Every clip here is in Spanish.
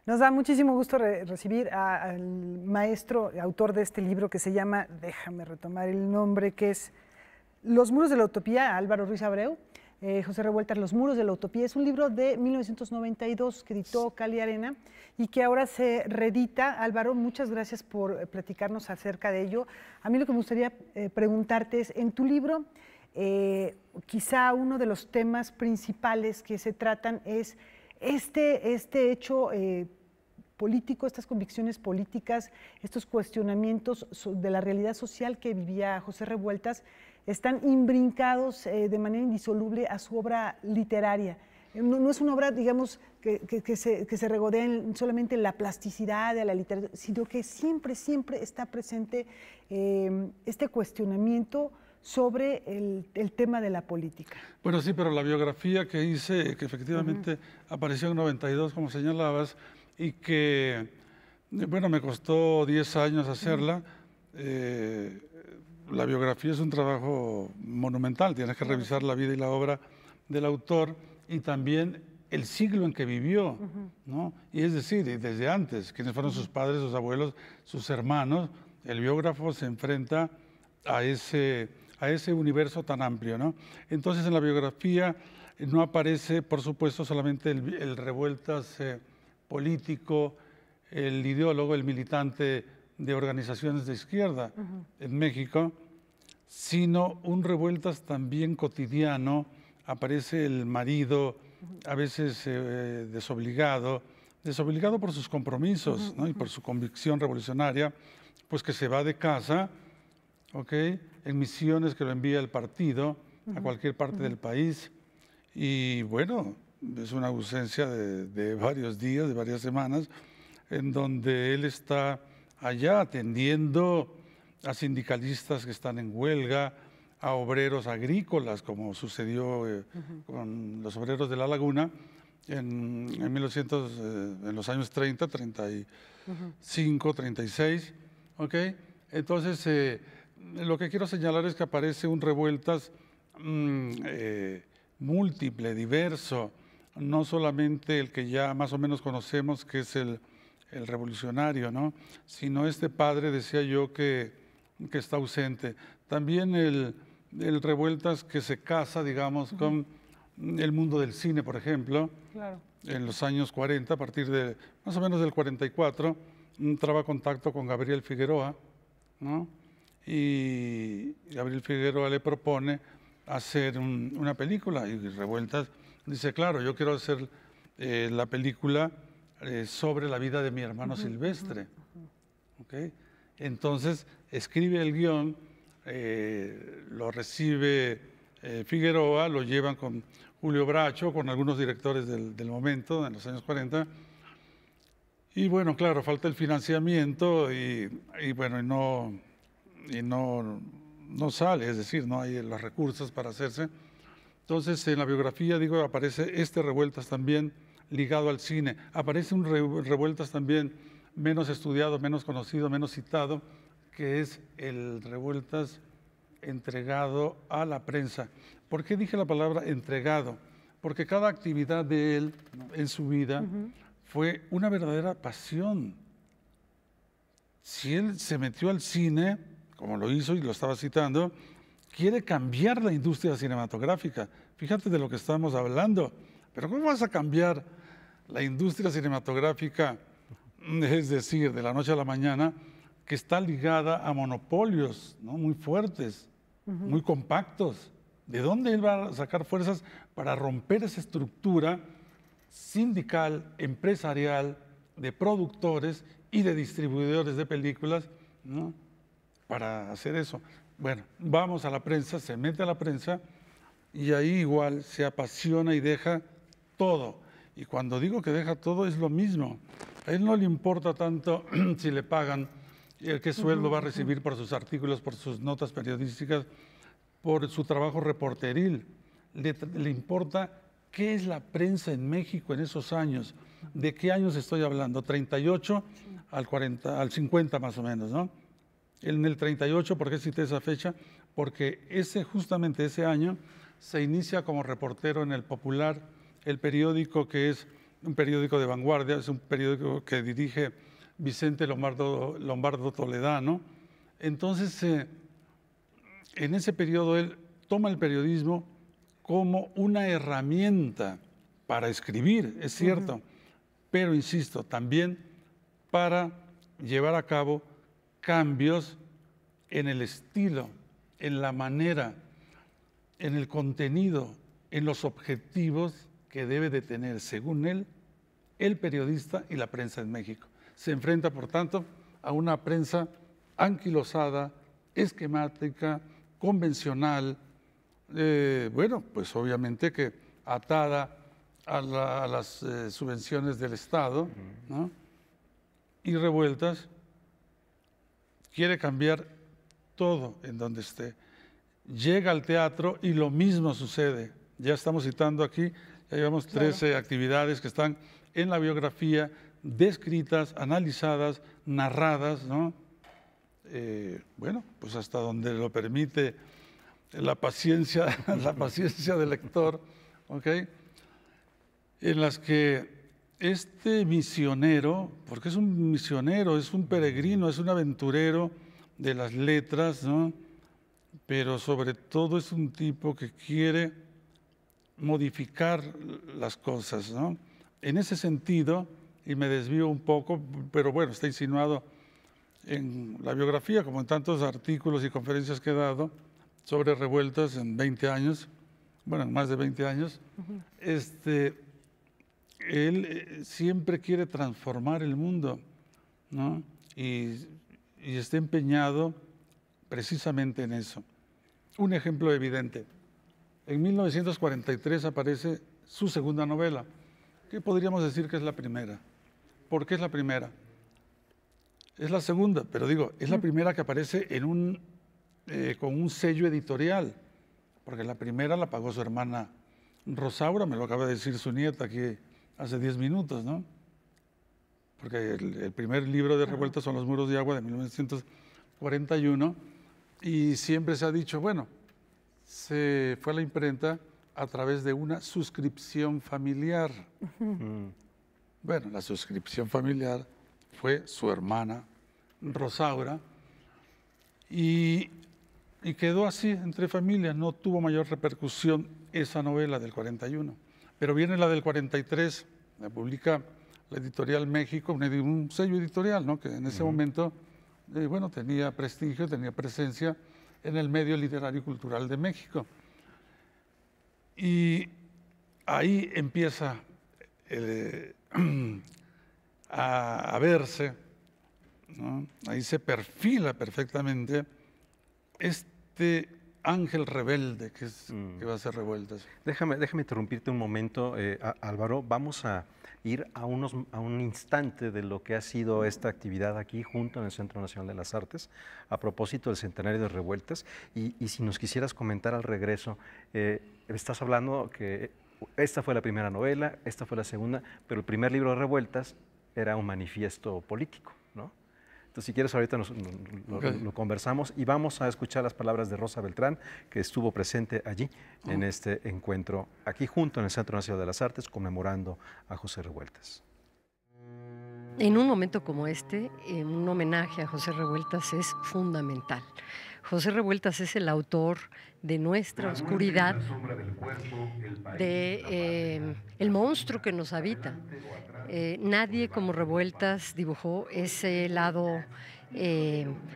Nos da muchísimo gusto recibir al maestro, autor de este libro que se llama, déjame retomar el nombre, que es Los muros de la utopía, Álvaro Ruiz Abreu. José Revueltas, Los muros de la utopía. Es un libro de 1992 que editó Cali Arena y que ahora se reedita. Álvaro, muchas gracias por platicarnos acerca de ello. A mí lo que me gustaría preguntarte es, en tu libro, quizá uno de los temas principales que se tratan es este hecho político, estas convicciones políticas, estos cuestionamientos de la realidad social que vivía José Revueltas, están imbrincados de manera indisoluble a su obra literaria. No es una obra, digamos, que se regodea solamente en la plasticidad de la literatura, sino que siempre está presente este cuestionamiento sobre el tema de la política. Bueno, sí, pero la biografía que hice, que efectivamente apareció en 92, como señalabas, y que, bueno, me costó 10 años hacerla. La biografía es un trabajo monumental, tienes que revisar la vida y la obra del autor y también el siglo en que vivió, ¿no? Y es decir, desde antes, quiénes fueron sus padres, sus abuelos, sus hermanos. El biógrafo se enfrenta a ese universo tan amplio, ¿no? Entonces, en la biografía no aparece, por supuesto, solamente el Revueltas político, el ideólogo, el militante de organizaciones de izquierda en México, sino un Revueltas también cotidiano. Aparece el marido, a veces desobligado por sus compromisos, ¿no? Y por su convicción revolucionaria, pues que se va de casa, ¿ok?, en misiones que lo envía el partido a cualquier parte del país. Y bueno, es una ausencia de varios días, de varias semanas, en donde él está allá atendiendo a sindicalistas que están en huelga, a obreros agrícolas, como sucedió con los obreros de La Laguna en los años 30, 35, 36, ¿ok? Entonces, lo que quiero señalar es que aparece un Revueltas múltiple, diverso, no solamente el que ya más o menos conocemos, que es el revolucionario, ¿no?, sino este padre, decía yo, que está ausente. También el Revueltas que se casa, digamos, con el mundo del cine, por ejemplo, en los años 40, a partir de más o menos del 44, traba contacto con Gabriel Figueroa, ¿no? Y Gabriel Figueroa le propone hacer una película y Revueltas dice, claro, yo quiero hacer la película sobre la vida de mi hermano Silvestre. ¿Okay? Entonces escribe el guión, lo recibe Figueroa, lo llevan con Julio Bracho, con algunos directores del momento, en los años 40, y bueno, claro, falta el financiamiento y no sale, es decir, no hay los recursos para hacerse. Entonces, en la biografía, digo, aparece este Revueltas también ligado al cine. Aparece un Revueltas también menos estudiado, menos conocido, menos citado, que es el Revueltas entregado a la prensa. ¿Por qué dije la palabra entregado? Porque cada actividad de él en su vida fue una verdadera pasión. Si él se metió al cine, como lo hizo y lo estaba citando, quiere cambiar la industria cinematográfica. Fíjate de lo que estamos hablando. Pero ¿cómo vas a cambiar la industria cinematográfica, es decir, de la noche a la mañana, que está ligada a monopolios, ¿no?, muy fuertes, muy compactos? ¿De dónde él va a sacar fuerzas para romper esa estructura sindical, empresarial, de productores y de distribuidores de películas, ¿no?, para hacer eso? Bueno, vamos a la prensa, se mete a la prensa y ahí igual se apasiona y deja todo. Y cuando digo que deja todo es lo mismo. A él no le importa tanto si le pagan, qué sueldo va a recibir por sus artículos, por sus notas periodísticas, por su trabajo reporteril. Le importa qué es la prensa en México en esos años. ¿De qué años estoy hablando? 38 al 50 más o menos, ¿no? En el 38, ¿por qué cité esa fecha? Porque justamente ese año se inicia como reportero en El Popular, el periódico que es un periódico de vanguardia, es un periódico que dirige Vicente Lombardo Toledano. Entonces, en ese periodo él toma el periodismo como una herramienta para escribir, es cierto, pero insisto, también para llevar a cabo cambios en el estilo, en la manera, en el contenido, en los objetivos que debe de tener, según él, el periodista y la prensa en México. Se enfrenta, por tanto, a una prensa anquilosada, esquemática, convencional, bueno, pues obviamente que atada a las subvenciones del Estado, ¿no? Y Revueltas quiere cambiar todo en donde esté. Llega al teatro y lo mismo sucede. Ya estamos citando aquí, ya llevamos 13 actividades que están en la biografía, descritas, analizadas, narradas, ¿no? Bueno, pues hasta donde lo permite la paciencia del lector, ¿ok? En las que este misionero, porque es un misionero, es un peregrino, es un aventurero de las letras, ¿no? Pero sobre todo es un tipo que quiere modificar las cosas, ¿no? En ese sentido, y me desvío un poco, pero bueno, está insinuado en la biografía, como en tantos artículos y conferencias que he dado sobre Revueltas en 20 años, bueno, en más de 20 años, él siempre quiere transformar el mundo, ¿no? Y está empeñado precisamente en eso. Un ejemplo evidente. En 1943 aparece su segunda novela, que podríamos decir que es la primera. ¿Por qué es la primera? Es la segunda, pero digo, es la primera que aparece en con un sello editorial, porque la primera la pagó su hermana Rosaura, me lo acaba de decir su nieta aquí hace 10 minutos, ¿no? Porque el primer libro de Revueltas son Los muros de agua de 1941, y siempre se ha dicho, bueno, se fue a la imprenta a través de una suscripción familiar. Bueno, la suscripción familiar fue su hermana Rosaura y quedó así entre familias, no tuvo mayor repercusión esa novela del 41. Pero viene la del 43, la publica la Editorial México, un sello editorial, ¿no? Que en ese momento, bueno, tenía prestigio, tenía presencia en el medio literario y cultural de México. Y ahí empieza a verse, ¿no? Ahí se perfila perfectamente este ángel rebelde que va a ser Revueltas. Déjame interrumpirte un momento, Álvaro. Vamos a ir a un instante de lo que ha sido esta actividad aquí junto en el Centro Nacional de las Artes, a propósito del centenario de Revueltas. Y si nos quisieras comentar al regreso, estás hablando que esta fue la primera novela, esta fue la segunda, pero el primer libro de Revueltas era un manifiesto político, ¿no? Entonces, si quieres, ahorita lo conversamos y vamos a escuchar las palabras de Rosa Beltrán, que estuvo presente allí en este encuentro, aquí junto en el Centro Nacional de las Artes, conmemorando a José Revueltas. En un momento como este, un homenaje a José Revueltas es fundamental. José Revueltas es el autor de Nuestra Oscuridad, de el monstruo que nos habita. Nadie como Revueltas dibujó ese lado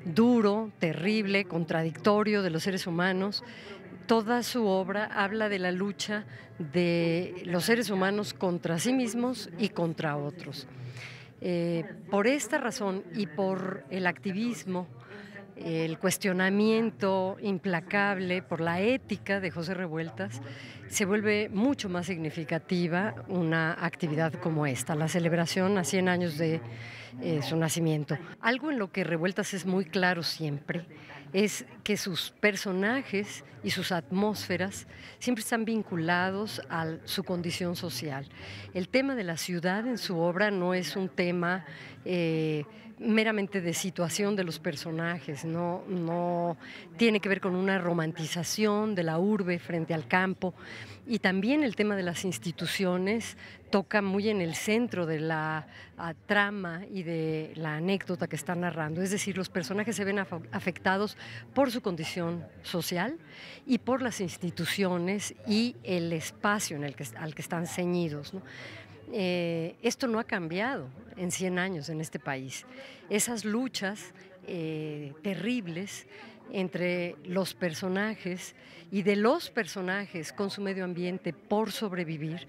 duro, terrible, contradictorio de los seres humanos. Toda su obra habla de la lucha de los seres humanos contra sí mismos y contra otros. Por esta razón y por el activismo, el cuestionamiento implacable por la ética de José Revueltas, se vuelve mucho más significativa una actividad como esta, la celebración a 100 años de su nacimiento. Algo en lo que Revueltas es muy claro siempre es que sus personajes y sus atmósferas siempre están vinculados a su condición social. El tema de la ciudad en su obra no es un tema meramente de situación de los personajes, no tiene que ver con una romantización de la urbe frente al campo, y también el tema de las instituciones toca muy en el centro de la trama y de la anécdota que está narrando. Es decir, los personajes se ven afectados por su condición social y por las instituciones y el espacio al que están ceñidos, ¿no? Esto no ha cambiado en 100 años en este país. Esas luchas terribles entre los personajes y de los personajes con su medio ambiente por sobrevivir,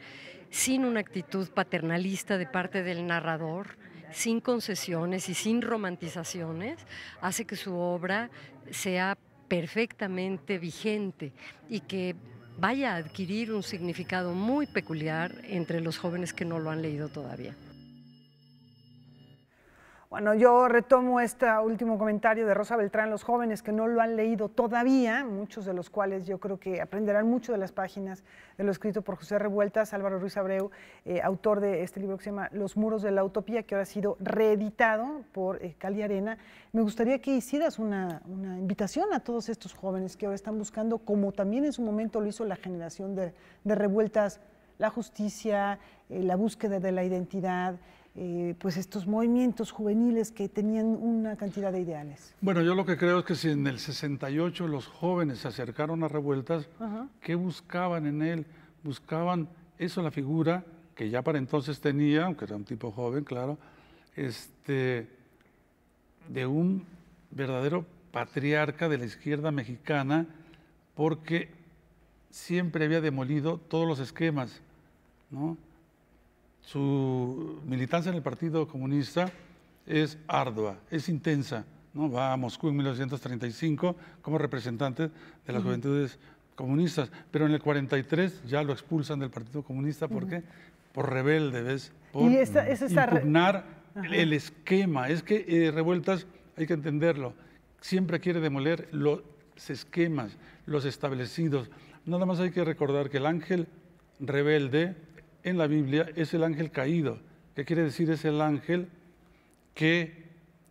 sin una actitud paternalista de parte del narrador, sin concesiones y sin romantizaciones, hace que su obra sea perfectamente vigente y que vaya a adquirir un significado muy peculiar entre los jóvenes que no lo han leído todavía. Bueno, yo retomo este último comentario de Rosa Beltrán, los jóvenes que no lo han leído todavía, muchos de los cuales yo creo que aprenderán mucho de las páginas de lo escrito por José Revueltas, Álvaro Ruiz Abreu, autor de este libro que se llama Los muros de la utopía, que ahora ha sido reeditado por Cali Arena. Me gustaría que hicieras una invitación a todos estos jóvenes que ahora están buscando, como también en su momento lo hizo la generación de Revueltas, la justicia, la búsqueda de la identidad, pues estos movimientos juveniles que tenían una cantidad de ideales. Bueno, yo lo que creo es que si en el 68 los jóvenes se acercaron a Revueltas, ¿qué buscaban en él? Buscaban eso, la figura que ya para entonces tenía, aunque era un tipo joven, claro, de un verdadero patriarca de la izquierda mexicana, porque siempre había demolido todos los esquemas, ¿no? Su militancia en el Partido Comunista es ardua, es intensa, ¿no? Va a Moscú en 1935 como representante de las juventudes comunistas, pero en el 43 ya lo expulsan del Partido Comunista. ¿Por qué? Por rebelde, ¿ves? Por impugnar el esquema. Es que Revueltas, hay que entenderlo, siempre quiere demoler los esquemas, los establecidos. Nada más hay que recordar que el ángel rebelde en la Biblia es el ángel caído. ¿Qué quiere decir? Es el ángel que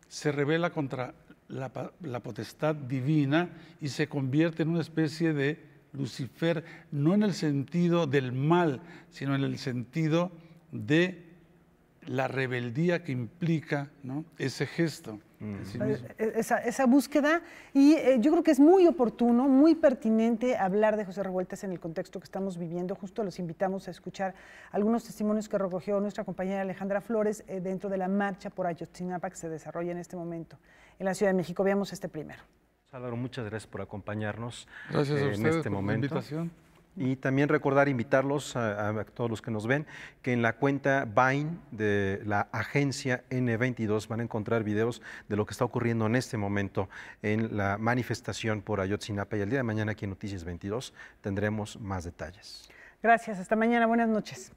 se rebela contra la potestad divina y se convierte en una especie de Lucifer, no en el sentido del mal, sino en el sentido de la rebeldía que implica, ¿no?, ese gesto. Sí, esa búsqueda, y yo creo que es muy oportuno, muy pertinente hablar de José Revueltas en el contexto que estamos viviendo. Justo los invitamos a escuchar algunos testimonios que recogió nuestra compañera Alejandra Flores dentro de la marcha por Ayotzinapa que se desarrolla en este momento en la Ciudad de México. Veamos este primero. Álvaro, muchas gracias por acompañarnos. Gracias a ustedes en este por momento. La invitación. Y también recordar, invitarlos a todos los que nos ven, que en la cuenta Vine de la agencia N22 van a encontrar videos de lo que está ocurriendo en este momento en la manifestación por Ayotzinapa, y el día de mañana aquí en Noticias 22 tendremos más detalles. Gracias, hasta mañana, buenas noches.